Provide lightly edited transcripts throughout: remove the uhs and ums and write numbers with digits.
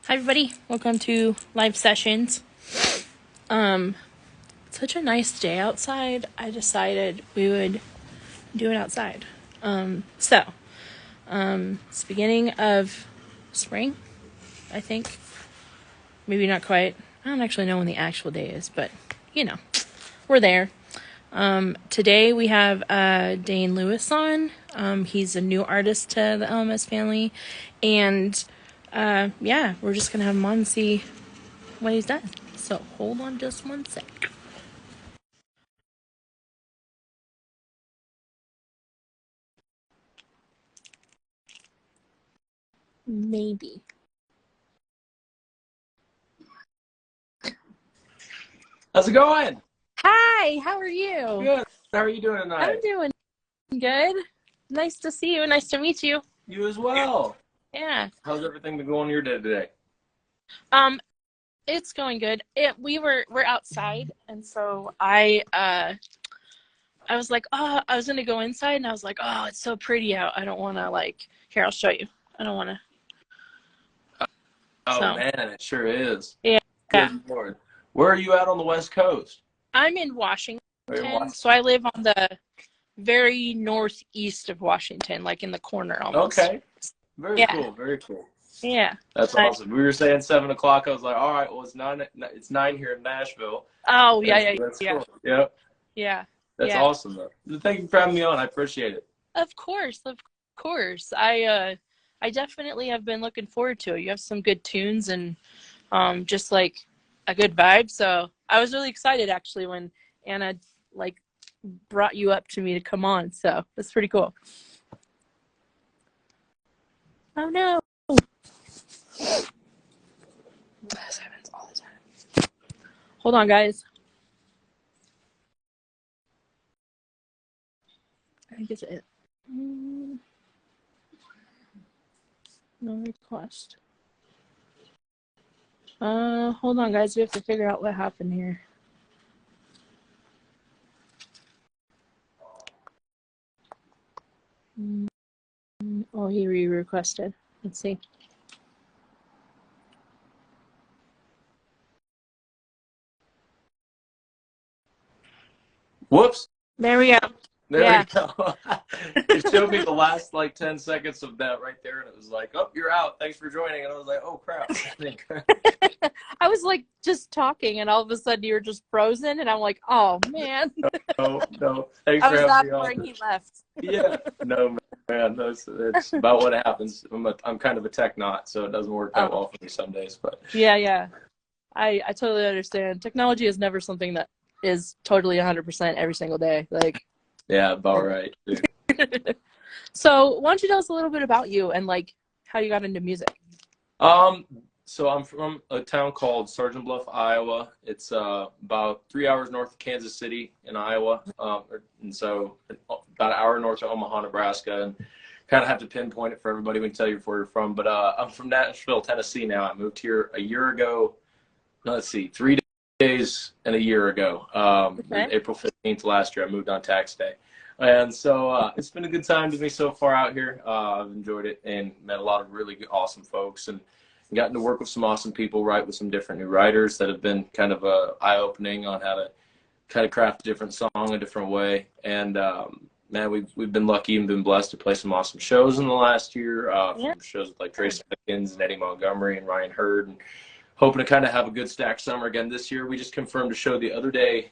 Hi everybody, welcome to live sessions. Such a nice day outside. I decided we would do it outside. It's beginning of spring, I think. Maybe not quite. I don't actually know when the actual day is, but we're there. Today we have Dane Louis on. He's a new artist to the LMS family, and we're just gonna have him on and see what he's done. So hold on just one sec. Maybe. How's it going? Hi, how are you? Good. How are you doing tonight? I'm doing good. Nice to see you. Nice to meet you. You as well. Yeah. How's everything been going your day today? It's going good. We're outside, and so I was like, oh, I was gonna go inside, and I was like, oh, it's so pretty out. I don't want to here. I'll show you. I don't want to. Oh So man, it sure is. yeah, yeah. Good Lord. Where are you at on the West Coast? I'm in Washington, Are you in Washington? so I live on the very northeast of Washington, like in the corner almost. Okay. Very cool. Very cool. Yeah. That's awesome. We were saying 7 o'clock. I was like, all right, well, it's 9. It's 9 here in Nashville. Oh yeah. That's cool. Yep. Yeah. That's awesome though. Thank you for having me on. I appreciate it. Of course. I definitely have been looking forward to it. You have some good tunes and just like a good vibe. So I was really excited actually when Anna brought you up to me to come on. So that's pretty cool. Oh no. This happens all the time. Hold on, guys. I think it's it. No request. Hold on, guys. We have to figure out what happened here. Oh, he re-requested. Let's see. Whoops. There we go. There we go. It showed me the last 10 seconds of that right there, and it was like, oh, you're out. Thanks for joining. And I was like, oh, crap. I was just talking, and all of a sudden you were just frozen, and I'm like, oh, man. No. Thanks for having me on. He left. Yeah. No, man. It's about what happens. I'm kind of a tech nut, so it doesn't work that well for me some days. But yeah. I totally understand. Technology is never something that is totally 100% every single day. Yeah, about right. So why don't you tell us a little bit about you and how you got into music? So I'm from a town called Sergeant Bluff, Iowa. It's about 3 hours north of Kansas City in Iowa, and so about an hour north of Omaha, Nebraska. And kind of have to pinpoint it for everybody. We can tell you where you're from, but I'm from Nashville, Tennessee now. I moved here a year ago. Let's see, 3 days and a year ago. April 15th last year, I moved on tax day. And so it's been a good time to me so far out here. I've enjoyed it and met a lot of really good, awesome folks and gotten to work with some awesome people, write with some different new writers that have been kind of eye-opening on how to kind of craft a different song a different way. And man, we've been lucky and been blessed to play some awesome shows in the last year, from shows with Trace Atkins and Eddie Montgomery and Ryan Hurd, and hoping to kind of have a good stacked summer again this year. We just confirmed a show the other day,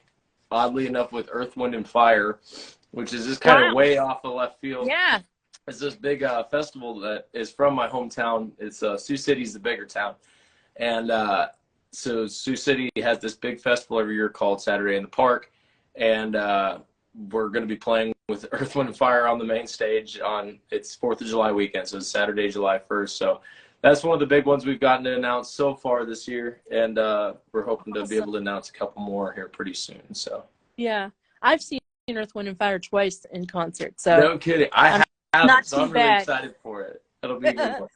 oddly enough, with Earth, Wind, and Fire, which is just kind of way off of left field. Yeah. It's this big festival that is from my hometown. It's Sioux City's the bigger town. And so Sioux City has this big festival every year called Saturday in the Park. And we're going to be playing with Earth, Wind, and Fire on the main stage on its 4th of July weekend. So it's Saturday, July 1st. So that's one of the big ones we've gotten to announce so far this year. And we're hoping to be able to announce a couple more here pretty soon. So yeah, I've seen Earth, Wind, and Fire twice in concert. So no kidding. I haven't, not so I'm really excited for it. It'll be a good one.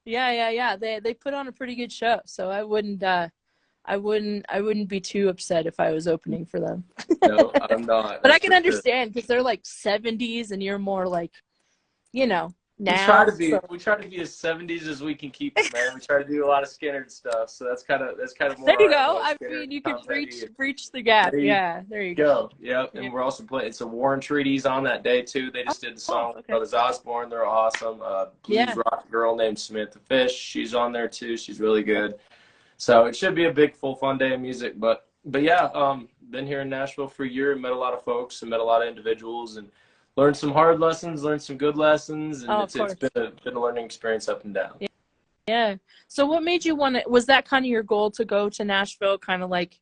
Yeah. They put on a pretty good show. So I wouldn't be too upset if I was opening for them. No, I'm not. But I can understand because they're 70s and you're more now. So we try to be as 70s as we can keep it, man. We try to do a lot of Skinner stuff, so that's kind of there more you our go. MO, I Skinner, mean, you could Tom Petty. reach the gap. There you Yeah, there you go. go. Yep, Yeah. and we're also playing some Warren Treaties on that day too. They just did the Oh, song with okay. Brothers Osborne. They're awesome. Blues Yeah. rock girl named Samantha Fish. She's on there too. She's really good. So it should be a big, full, fun day of music. But yeah, been here in Nashville for a year and met a lot of folks and met a lot of individuals and learned some hard lessons, learned some good lessons, and Oh, it's been a learning experience up and down. Yeah. Yeah. So what made you want to, was that kind of your goal to go to Nashville, kind of like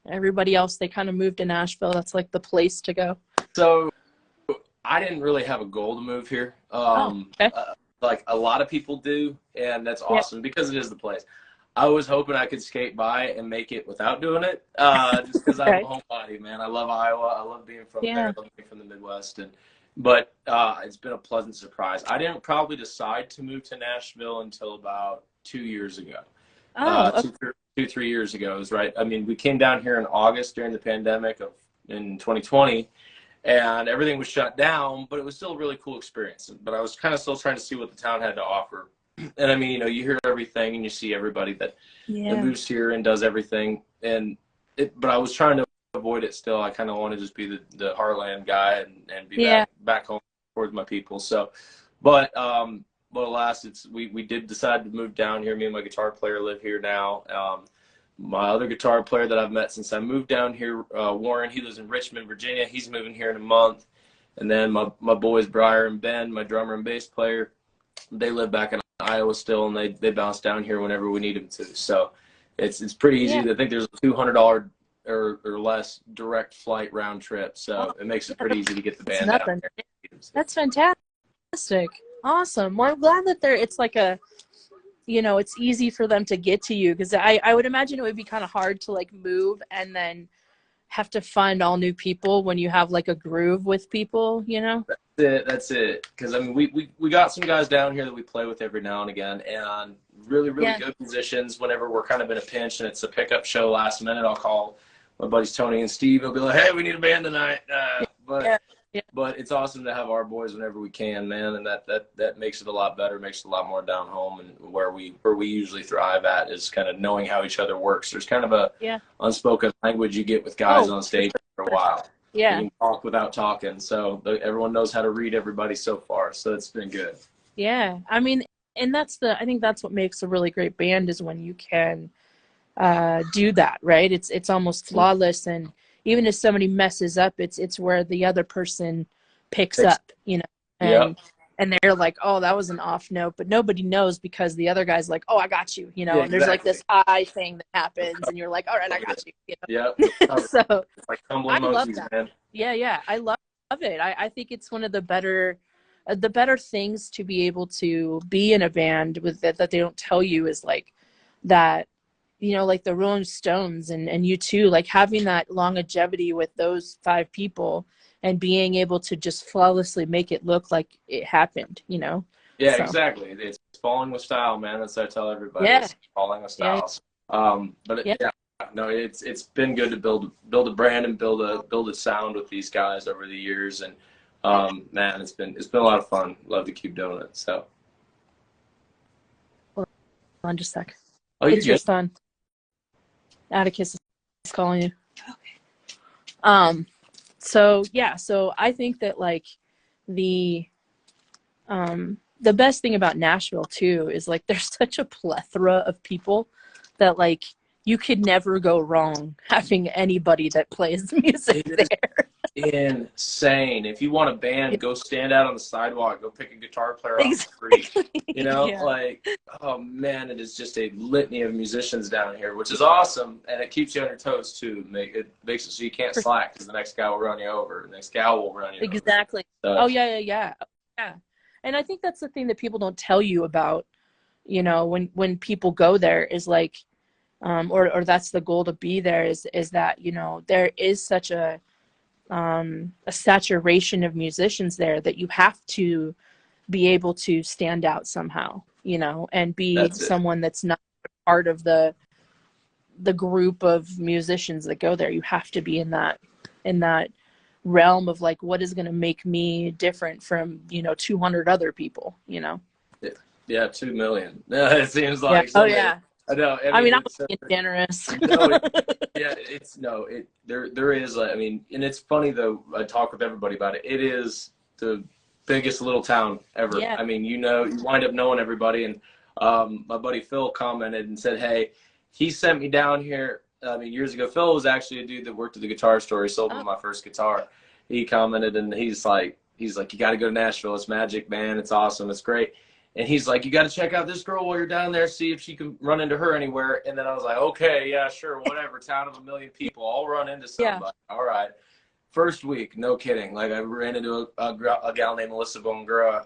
everybody else, they kind of moved to Nashville? That's like the place to go. So I didn't really have a goal to move here. Okay. Like a lot of people do, and that's awesome because it is the place. I was hoping I could skate by and make it without doing it, just because I'm a homebody, man. I love Iowa. I love being from there. I love being from the Midwest. But it's been a pleasant surprise. I didn't probably decide to move to Nashville until about 2 years ago. Okay. 3 years ago is right. I mean, we came down here in August during the pandemic in 2020, and everything was shut down, but it was still a really cool experience. But I was kind of still trying to see what the town had to offer. And I mean, you hear everything and you see everybody that moves here and does everything. But I was trying to avoid it still. I kind of want to just be the Heartland guy and be back home towards my people. So, but alas, we did decide to move down here. Me and my guitar player live here now. My other guitar player that I've met since I moved down here, Warren, he lives in Richmond, Virginia. He's moving here in a month. And then my boys, Briar and Ben, my drummer and bass player, they live back in Iowa still, and they bounce down here whenever we need them to. So it's pretty easy. I think there's a $200 or less direct flight round trip. So it makes it pretty easy to get the band out there. That's fantastic. Awesome. Well, I'm glad that it's like it's easy for them to get to you, because I would imagine it would be kind of hard to like move and then have to find all new people when you have like a groove with people, That's it. Because I mean, we got some guys down here that we play with every now and again, and really good musicians. Whenever we're kind of in a pinch and it's a pickup show last minute, I'll call my buddies Tony and Steve. They'll be like, "Hey, we need a band tonight." But it's awesome to have our boys whenever we can, man, and that makes it a lot better, makes it a lot more down home. And where we usually thrive at is kind of knowing how each other works. There's kind of a unspoken language you get with guys on stage for a while. Yeah, you can talk without talking, so everyone knows how to read everybody so far. So it's been good. Yeah, I mean, and I think that's what makes a really great band, is when you can do that, right? It's almost flawless, and even if somebody messes up, it's where the other person picks up, and they're like, oh, that was an off note, but nobody knows, because the other guy's like, oh, I got you, and there's like this eye thing that happens, and you're like, all right, I got you. So it's like tumbling I love monkeys, that. man. Yeah, I love it. I think it's one of the better things to be able to be in a band with that they don't tell you, is like that, like the Rolling Stones and you too, like having that longevity with those 5 people and being able to just flawlessly make it look like it happened, Yeah, so. Exactly. It's falling with style, man. That's what I tell everybody. Yeah. It's falling with style. No, it's been good to build a brand and build a sound with these guys over the years, and man, it's been a lot of fun. Love to keep doing it. So. Hold on just a sec. Oh, it's your son. Atticus is calling you. Okay. So I think that like the best thing about Nashville too is like there's such a plethora of people that like you could never go wrong having anybody that plays music there. Insane. If you want a band, go stand out on the sidewalk, go pick a guitar player off the street. Like, oh man, it is just a litany of musicians down here, which is awesome, and it keeps you on your toes too. It makes it so you can't slack, because the next guy will run you over, the next gal will run you over. Exactly. Oh yeah. And I think that's the thing that people don't tell you about, when people go there, is like, or that's the goal to be there, is that, there is such a saturation of musicians there that you have to be able to stand out somehow, and be someone that's not part of the group of musicians that go there. You have to be in that realm of like what is going to make me different from, you know, 200 other people, you know. Yeah, 2 million. It seems Yeah. like Oh somebody. yeah. I know. I I mean, mean, I'm it's being generous. no. Yeah, it's no. There is. I mean, and it's funny though. I talk with everybody about it. It is the biggest little town ever. Yeah. I mean, you know, you wind up knowing everybody. And my buddy Phil commented and said, "Hey, he sent me down here. I mean, years ago. Phil was actually a dude that worked at the guitar store. He sold me Oh, my first guitar. He commented and he's like, you got to go to Nashville. It's magic, man. It's awesome. It's great." And he's like, you got to check out this girl while you're down there, see if she can run into her anywhere. And then I was like, okay, yeah, sure, whatever. Town of a million people. I'll run into yeah. somebody. All right. First week, no kidding. Like I ran into a gal named Melissa Bongura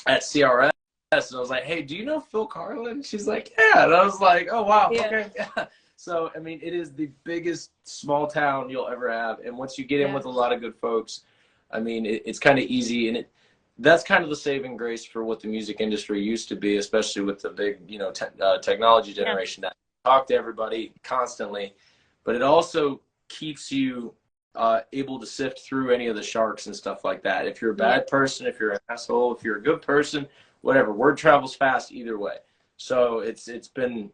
at CRS. And I was like, hey, do you know Phil Carlin? She's like, yeah. And I was like, oh, wow. Yeah. Okay. Yeah. So, I mean, it is the biggest small town you'll ever have. And once you get in with a lot of good folks, I mean, it's kind of easy. And that's kind of the saving grace for what the music industry used to be, especially with the big, you know, technology generation. That talk to everybody constantly, but it also keeps you able to sift through any of the sharks and stuff like that. If you're a bad person, if you're an asshole, if you're a good person, whatever, word travels fast either way. So it's been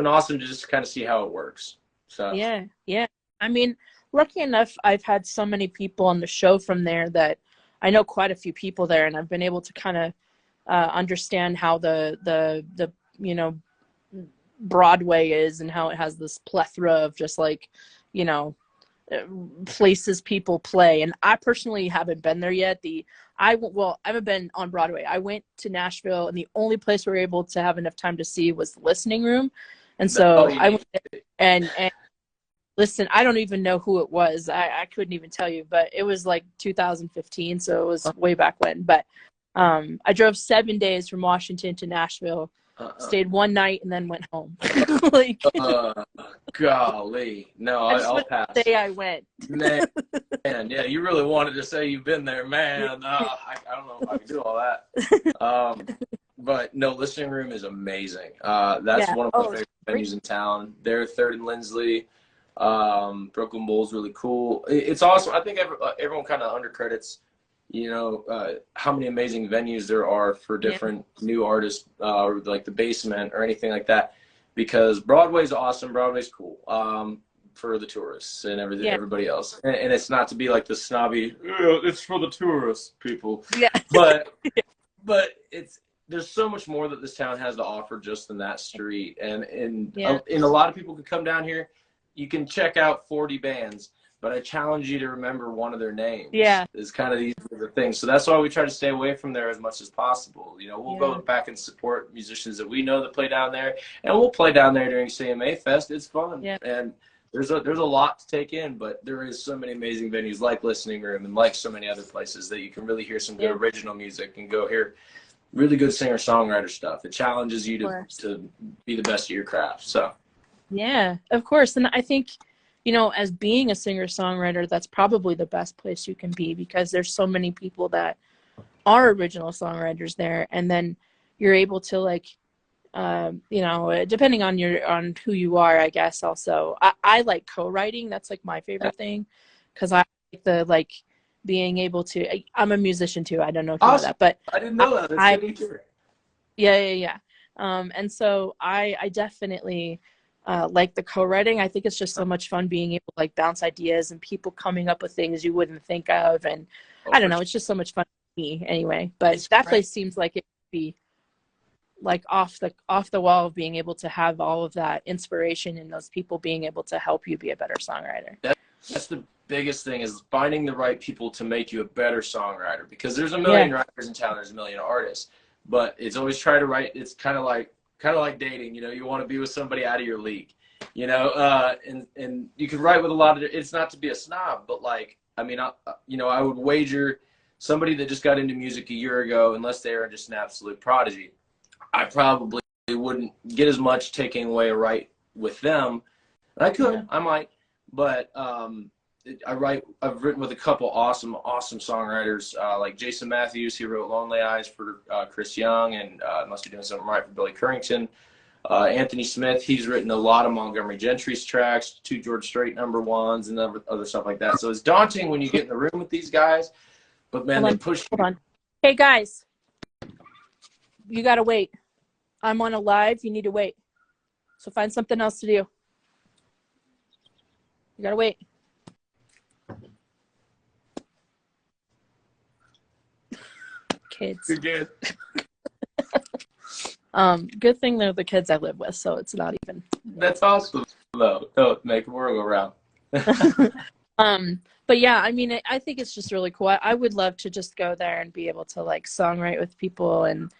awesome to just kind of see how it works. So Yeah. I mean, lucky enough, I've had so many people on the show from there that I know quite a few people there, and I've been able to kind of understand how the you know, Broadway is and how it has this plethora of just like, you know, places people play. And I personally haven't been there yet. I haven't been on Broadway. I went to Nashville, and the only place we were able to have enough time to see was the listening room. And so I went and listen, I don't even know who it was. I couldn't even tell you, but it was like 2015, so it was way back when. But I drove 7 days from Washington to Nashville, stayed one night, and then went home. Like, golly, no, I just I'll wanted pass. to say I went. Man, yeah, you really wanted to say you've been there, man. I don't know if I can do all that. But no, listening room is amazing. That's one of my favorite venues in town. They're third in Lindsley. Brooklyn Bowl's really cool. It's awesome. I think everyone kind of undercredits, you know, how many amazing venues there are for different new artists, like the Basement or anything like that. Because Broadway's awesome. Broadway's cool. For the tourists and everybody else. And it's not to be like the snobby, it's for the tourists people. Yeah. But there's so much more that this town has to offer just in that street. And a lot of people can come down here. You can check out 40 bands, but I challenge you to remember one of their names. Yeah. Is kind of the thing. So that's why we try to stay away from there as much as possible. You know, we'll go back and support musicians that we know that play down there, and we'll play down there during CMA Fest. It's fun. Yeah. And there's a lot to take in, but there is so many amazing venues like Listening Room and like so many other places that you can really hear some good original music and go hear really good singer-songwriter stuff. It challenges you to be the best at your craft. So yeah, of course. And I think, you know, as being a singer-songwriter, that's probably the best place you can be, because there's so many people that are original songwriters there, and then you're able to like, you know, depending on who you are, I guess. Also, I like co-writing. That's like my favorite thing, because I like the being able to. I'm a musician too. I don't know if you know that, but I didn't know that. That's good to hear. Yeah. And so I definitely like the co-writing. I think it's just so much fun being able to like bounce ideas and people coming up with things you wouldn't think of, and I don't know. It's just so much fun for me anyway. But that place seems like it would be like off the wall of being able to have all of that inspiration and those people being able to help you be a better songwriter. That's the biggest thing, is finding the right people to make you a better songwriter, because there's a million writers in town, there's a million artists, but it's always try to write. It's kind of like dating, you know, you want to be with somebody out of your league, you know, and you can write with a lot of, it's not to be a snob, but like, I mean, you know, I would wager somebody that just got into music a year ago, unless they are just an absolute prodigy, I probably wouldn't get as much taking away a write with them. And I could, I might, but I've written with a couple awesome songwriters, like Jason Matthews. He wrote Lonely Eyes for Chris Young, and Must Be Doing Something Right for Billy Currington. Anthony Smith, he's written a lot of Montgomery Gentry's tracks, 2 George Strait #1s, and other stuff like that. So it's daunting when you get in the room with these guys, but man, they push you. Hold on. Hey guys, you gotta wait. I'm on a live. You need to wait. So find something else to do. You gotta wait. Kids. You're good. Good thing they're the kids I live with, so it's not even. That's awesome, though. Don't make the world go round. But yeah, I mean, I think it's just really cool. I would love to just go there and be able to like songwrite with people and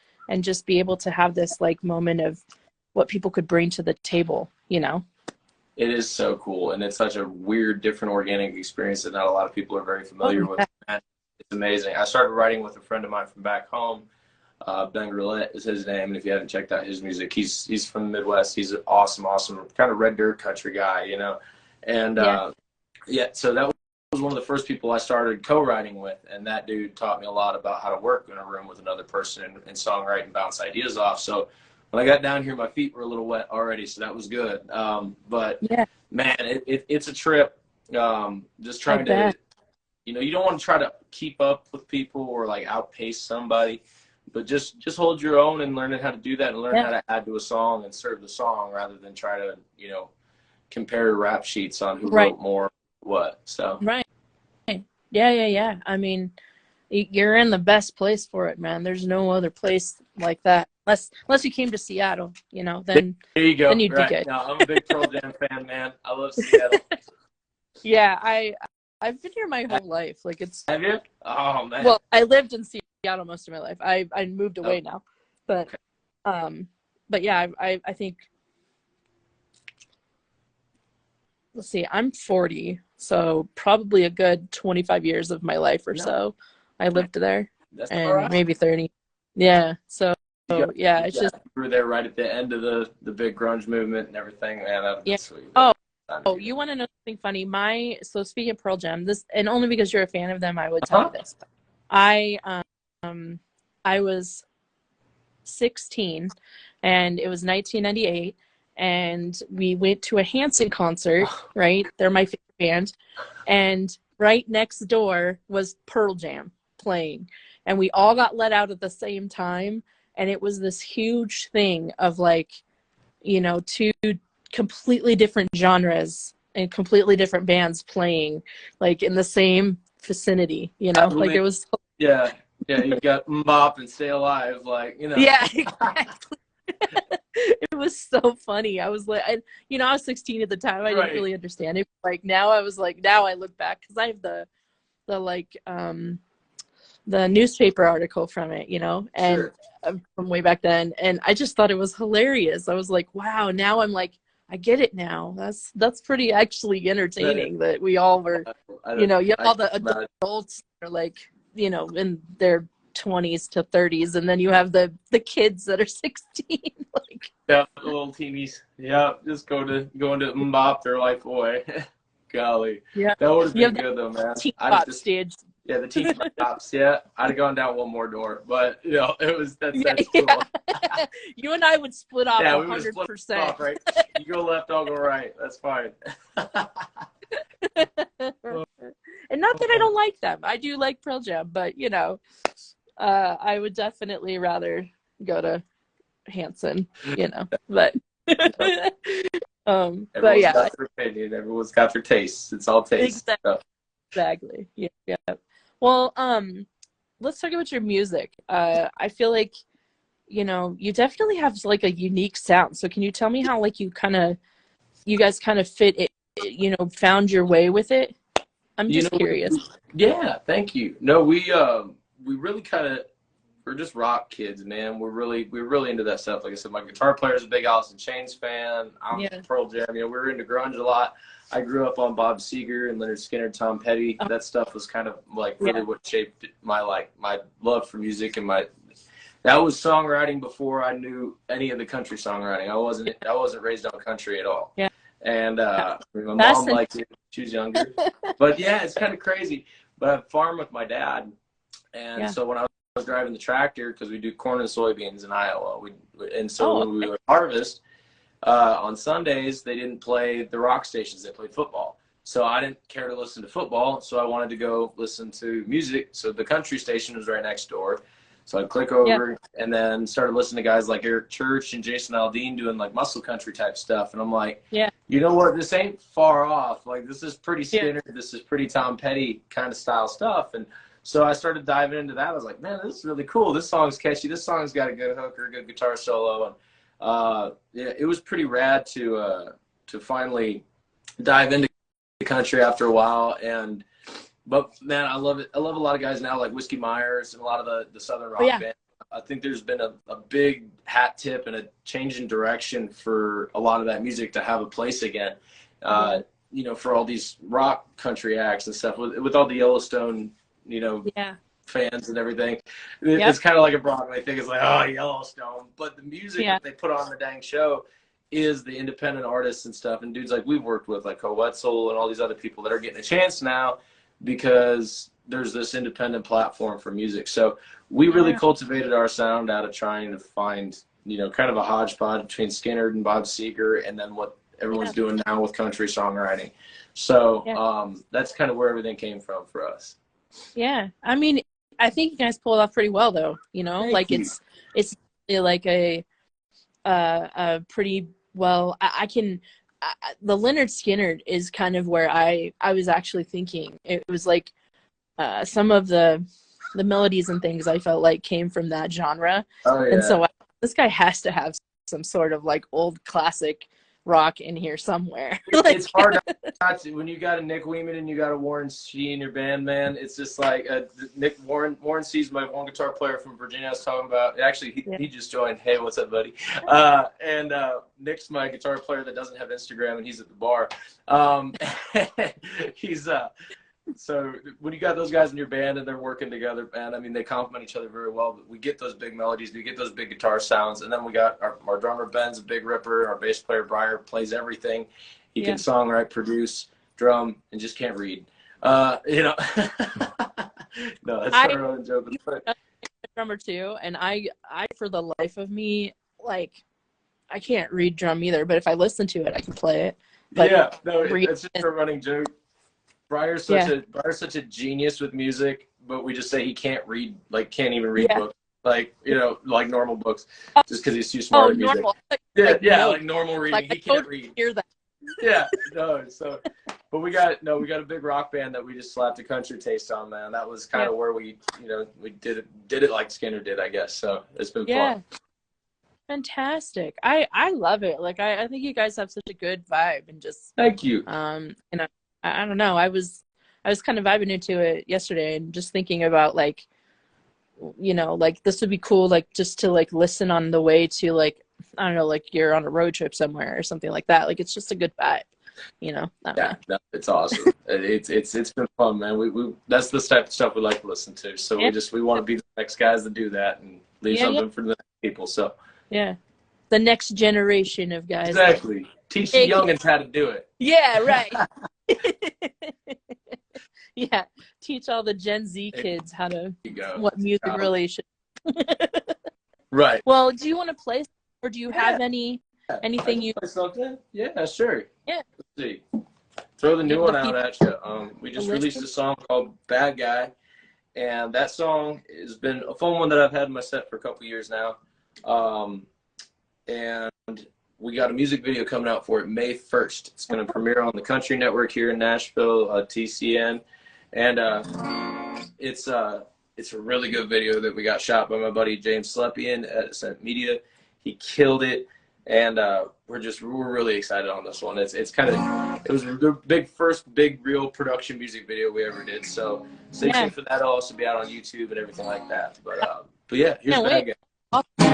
just be able to have this like moment of what people could bring to the table, you know? It is so cool, and it's such a weird, different organic experience that not a lot of people are very familiar with. Man, it's amazing. I started writing with a friend of mine from back home. Ben Roulette is his name, and if you haven't checked out his music, he's from the Midwest. He's an awesome kind of red dirt country guy, you know? And so that was one of the first people I started co-writing with, and that dude taught me a lot about how to work in a room with another person and songwrite and bounce ideas off. So when I got down here, my feet were a little wet already, so that was good. But yeah, man, it's a trip. Just trying to, you know, you don't want to try to keep up with people or like outpace somebody, but just hold your own and learning how to do that and learn how to add to a song and serve the song rather than try to, you know, compare rap sheets on who wrote more what. So yeah. I mean, you're in the best place for it, man. There's no other place like that. Unless you came to Seattle, you know, then there you go. Then you'd be good. No, I'm a big Pearl Jam fan, man. I love Seattle. Yeah, I've been here my whole life. Like it's. Have you? Oh man. Well, I lived in Seattle most of my life. I moved away now, but yeah, I think. Let's see, I'm 40, so probably a good 25 years of my life or so I lived there. That's and maybe 30. Yeah, so yeah, it's just we were there right at the end of the big grunge movement and everything, man. That was sweet. Oh, you want to know something funny? So speaking of Pearl Jam, this, and only because you're a fan of them, I would tell you this. I was 16, and it was 1998. And we went to a Hanson concert, right? They're my favorite band. And right next door was Pearl Jam playing. And we all got let out at the same time. And it was this huge thing of like, you know, 2 completely different genres and completely different bands playing like in the same vicinity, you know? Like it was. Yeah, you got Mbop and Stay Alive, like, you know. Yeah, exactly. It was so funny. I was like, I was 16 at the time. I didn't really understand it. Like now I was like, now I look back because I have the newspaper article from it, you know, and from way back then. And I just thought it was hilarious. I was like, wow, now I'm like, I get it now. That's pretty actually entertaining that we all were, you know, all the adults are like, you know, in their 20s to 30s, and then you have the kids that are 16. Like, yeah, the little teenies. Yeah, just going to Mbop. They're like, boy, golly. Yeah, that would have been good though, man. Teen Pop stage. Yeah, the Teen Pops. Yeah, I'd have gone down one more door, but you know, that's cool. You and I would split off 100%. Yeah, we would split off, right? You go left, I'll go right. That's fine. And not that I don't like them. I do like Pearl Jam, but you know, I would definitely rather go to Hanson, you know. But everyone's yeah, got their opinion. Everyone's got their tastes. It's all taste. Exactly. Yeah. Well, let's talk about your music. I feel like, you know, you definitely have like a unique sound. So can you tell me how like you guys kind of fit it, you know, found your way with it? I'm just curious. Yeah, thank you. No, we really we're just rock kids, man. We're really into that stuff. Like I said, my guitar player is a big Alice in Chains fan. I'm Pearl Jam. You know, we were into grunge a lot. I grew up on Bob Seger and Leonard Skinner, Tom Petty. That stuff was kind of like really what shaped my love for music and that was songwriting before I knew any of the country songwriting. I wasn't raised on country at all. Yeah. And my mom liked it. She was younger. But yeah, it's kind of crazy. But I farm with my dad. And so when I was driving the tractor, because we do corn and soybeans in Iowa, when we would harvest, On Sundays, they didn't play the rock stations. They played football. So I didn't care to listen to football, so I wanted to go listen to music. So the country station was right next door. So I'd click over and then started listening to guys like Eric Church and Jason Aldean doing like muscle country type stuff. And I'm like, you know what? This ain't far off. Like, this is pretty Skinner. This is pretty Tom Petty kind of style stuff. And so I started diving into that. I was like, man, this is really cool. This song's catchy. This song's got a good hook or a good guitar solo. And yeah, it was pretty rad to finally dive into the country after a while. But man, I love it. I love a lot of guys now like Whiskey Myers and a lot of the Southern rock bands. I think there's been a big hat tip and a change in direction for a lot of that music to have a place again. You know, for all these rock country acts and stuff with all the Yellowstone, you know, fans and everything. It's kind of like a Broadway thing. It's like, oh, Yellowstone. But the music that they put on the dang show is the independent artists and stuff. And dudes like we've worked with, like Co Wetzel and all these other people that are getting a chance now because there's this independent platform for music. So we really cultivated our sound out of trying to find, you know, kind of a hodgepodge between Skinner and Bob Seger and then what everyone's doing now with country songwriting. So that's kind of where everything came from for us. Yeah. I mean, I think you guys pulled it off pretty well though, you know, Thank you. It's like a pretty well, the Lynyrd Skynyrd is kind of where I was actually thinking. It was like some of the melodies and things I felt like came from that genre. And so this guy has to have some sort of like old classic rock in here somewhere. Like, it's hard not to, when you got a Nick Weeman and you got a Warren C in your band, man. It's just like Warren C's my one guitar player from Virginia. I was talking about. Actually, he just joined. Hey, what's up, buddy? And Nick's my guitar player that doesn't have Instagram, and he's at the bar. He's so when you got those guys in your band and they're working together, man, I mean, they complement each other very well. But we get those big melodies, we get those big guitar sounds, and then we got our drummer Ben's a big ripper, our bass player Briar plays everything. He can songwrite, produce, drum, and just can't read. You know, no, that's not really joking. I'm a drummer too, and I for the life of me, like, I can't read drum either. But if I listen to it, I can play it. But it's just a running joke. Briar's such a genius with music, but we just say he can't read, like can't even read books, like, you know, like normal books, just because he's too smart at music. Normal. Like normal reading. Like, he can't read. Hear that. So, but we got a big rock band that we just slapped a country taste on, man. That was kind of where we, you know, we did it like Skinner did, I guess. So it's been fun. Fantastic. I love it. Like I think you guys have such a good vibe and just thank you. And I don't know. I was kind of vibing into it yesterday and just thinking about, like, you know, like this would be cool, like just to like listen on the way to, like, I don't know, like you're on a road trip somewhere or something like that. Like it's just a good vibe, you know. No, it's awesome. it's been fun, man. We that's the type of stuff we like to listen to. So we want to be the next guys that do that and leave something for the next people. So the next generation of guys. Exactly. Teach the youngins how to do it. Yeah, right. Teach all the Gen Z kids how to what music really should. Right. Well, do you want to play, or do you have anything you? Play something? Yeah, sure. Yeah. Let's see. Throw the new one out at you. We just released a song called "Bad Guy," and that song has been a fun one that I've had in my set for a couple years now. And we got a music video coming out for it May 1st. It's going to premiere on the Country Network here in Nashville, TCN. And it's a really good video that we got shot by my buddy James Slepian at Ascent Media. He killed it. And we're really excited on this one. It was the first big real production music video we ever did. So stay tuned for that. It'll also be out on YouTube and everything like that. But yeah, here's Bad Guy.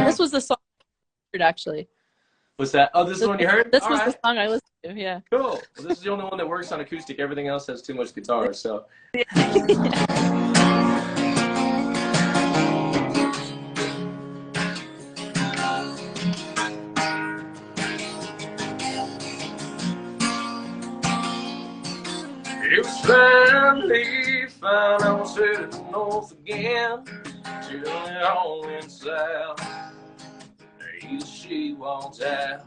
This was the song I heard, actually. What's that? Oh, this is the one you heard? This was the song I listened to, yeah. Cool. Well, this is the only one that works on acoustic. Everything else has too much guitar, so. It's finally fine, I was headed north again, till the home went south. She walks out,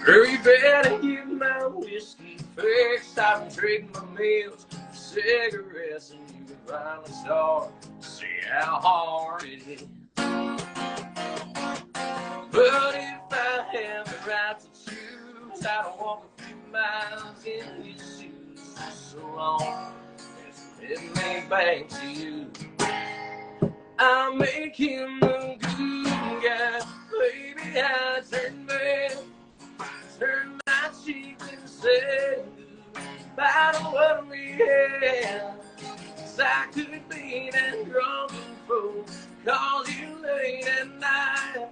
Girl, you better get my whiskey fixed. I've been trading my meals for cigarettes, and you can finally start to see how hard it is. But if I have the right to choose, I don't walk a few miles in his shoes. So long as it may back to you, I'll make him a good guy. Baby, I turn bad, turn my cheek and say goodbye to what we had. 'Cause I could be that drunken fool, call you late at night.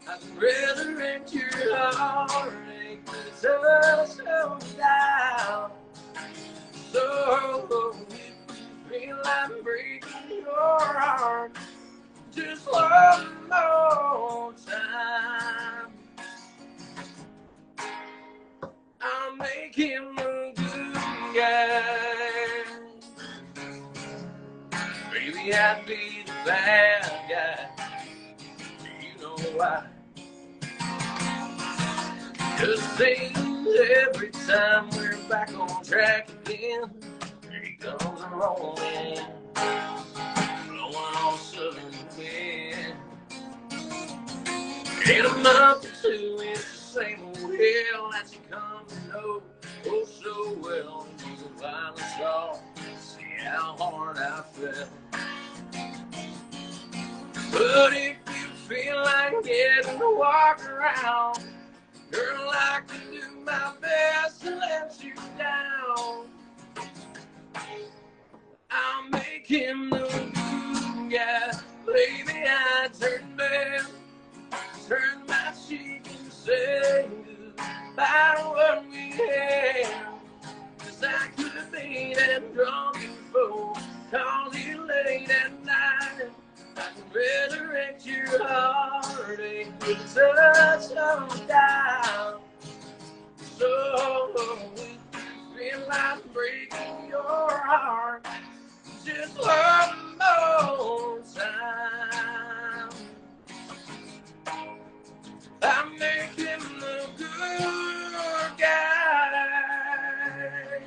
I can resurrect your heartache with a touch of down. So if you feel like breaking your heart, just one more time, I'll make him a good guy. Maybe I'd be the bad guy. Do you know why? 'Cause it seems every time we're back on track again, here he comes rolling, blowing on southern wind. In a month or two, it's the same old hell that you come to know oh so well. You can finally start to see how hard I felt. But if you feel like getting to walk around, girl, I can do my best to let you down. I'll make him the good guy. Baby, I turn bad, turn my cheek and say goodbye to what we had. 'Cause I could be that drunken fool, call you late at night. I can resurrect your heartache with a touch of down. So if you feel like breaking your heart, just one more time, I'm making the good guy.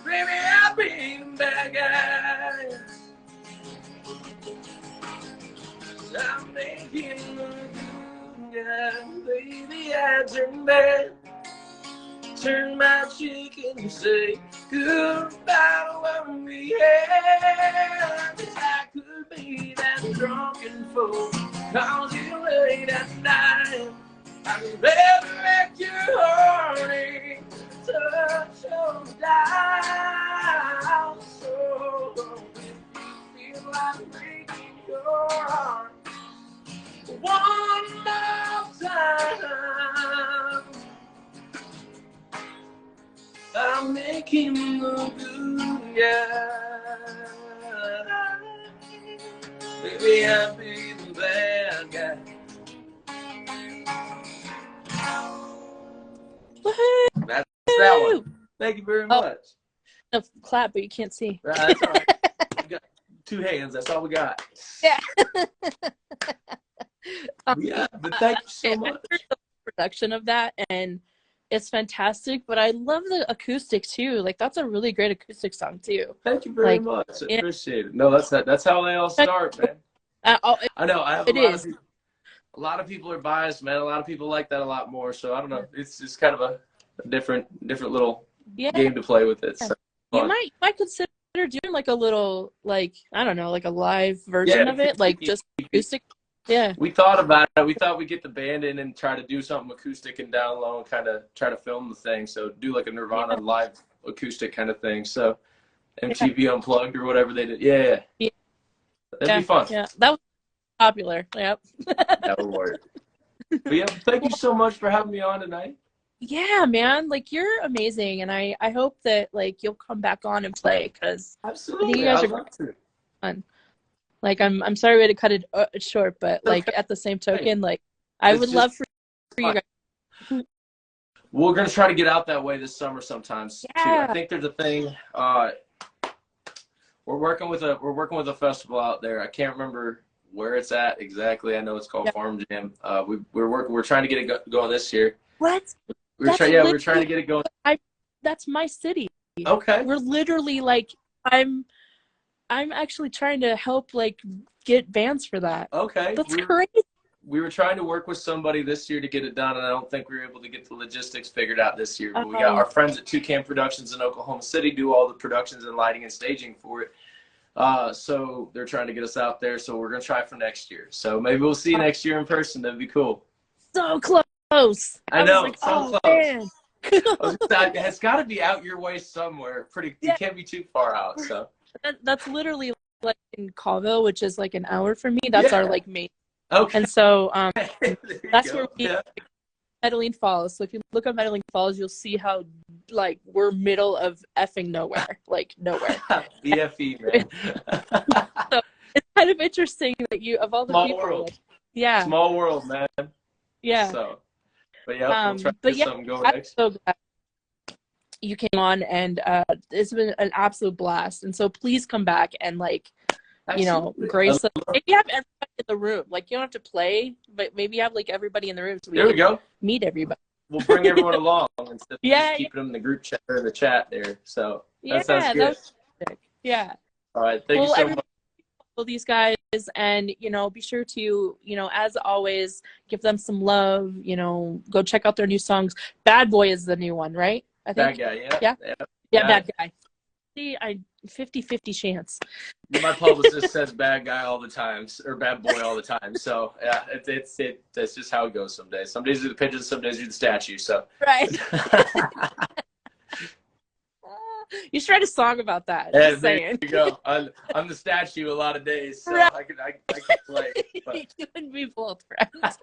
Baby, I'll be the bad guy. I'm making a good guy. Baby, I turn bad, turn my cheek and say goodbye to what we had. 'Cause I could be that drunken fool, call you late at night. I can resurrect your heartache, touch of down. So if you feel like breaking your heart, one more time, I'll make him a good guy. Maybe I'll be the bad guy. Woohoo! That's that one. Thank you very much. No, clap, but you can't see. That's all right. We got 2 hands. That's all we got. Yeah. Yeah, but thank you so much. I heard the production of that, and it's fantastic. But I love the acoustic too. Like that's a really great acoustic song too. Thank you very much. I appreciate it. No, that's how they all start, man. I know. I have a lot of people are biased, man. A lot of people like that a lot more. So I don't know. It's just kind of a different little game to play with it. So, you might consider doing like a little, like, I don't know, like a live version of it, like just acoustic. Yeah. We thought about it. We thought we'd get the band in and try to do something acoustic and down low and kind of try to film the thing. So do like a Nirvana live acoustic kind of thing. So MTV Unplugged or whatever they did. Yeah. That'd be fun. Yeah. That was popular. Yep. That would work. But yeah, thank you so much for having me on tonight. Yeah, man. Like, you're amazing. And I hope that, like, you'll come back on and play, because absolutely, you guys are fun. Like, I'm sorry we had to cut it short, but like at the same token, like I would love for you guys. We're gonna try to get out that way this summer sometimes too. I think there's a thing. We're working with a festival out there. I can't remember where it's at exactly. I know it's called Farm Jam. We're trying to get it going this year. What? We're trying to get it going. That's my city. Okay. We're literally like, I'm actually trying to help like get bands for that. Okay. That's crazy. We were trying to work with somebody this year to get it done, and I don't think we were able to get the logistics figured out this year. But we got our friends at Toucan Productions in Oklahoma City do all the productions and lighting and staging for it. So they're trying to get us out there. So we're gonna try for next year. So maybe we'll see you next year in person. That'd be cool. So close. I know. Like, so close. It's got to be out your way somewhere. You can't be too far out. So that's literally like in Colville, which is like an hour from me. That's our like main. Okay. And so that's go. where we Medellin Falls. So if you look up Medellin Falls, you'll see how like we're middle of effing nowhere, like nowhere. BFE, man. So it's kind of interesting that you of all the Small people, world. Like, Small world, man. Yeah. So, but yeah, we'll try to get something going next. So glad you came on, and it's been an absolute blast. And so please come back and like, Absolutely. grace. Maybe have everybody in the room. Like you don't have to play, but maybe have like everybody in the room so there we go. Meet everybody. We'll bring everyone along instead of just keeping them in the group chat or the chat there. So that sounds good. Yeah. All right. Thank you so much. These guys, and be sure to as always give them some love. Go check out their new songs. Bad Boy is the new one, right? I think. Bad Guy, yeah. Bad Guy. See, 50-50 chance. My publicist says bad guy all the time, or bad boy all the time. So yeah, that's just how it goes. Some days you're the pigeon, some days you're the statue. So right. You should write a song about that. Yeah, there you go. I'm the statue a lot of days, so right. I can play. But. You and me both, friends.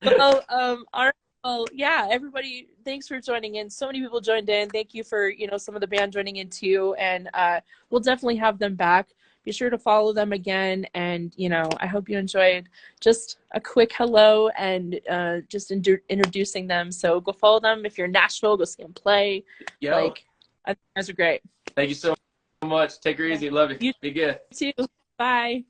Well, all right. Well, yeah, everybody, thanks for joining in. So many people joined in. Thank you for, some of the band joining in too. And we'll definitely have them back. Be sure to follow them again. And, I hope you enjoyed just a quick hello and just introducing them. So go follow them. If you're in Nashville, go see them play. Yo. Like, I think you guys are great. Thank you so much. Take her easy. Love you. Be good. You too. Bye.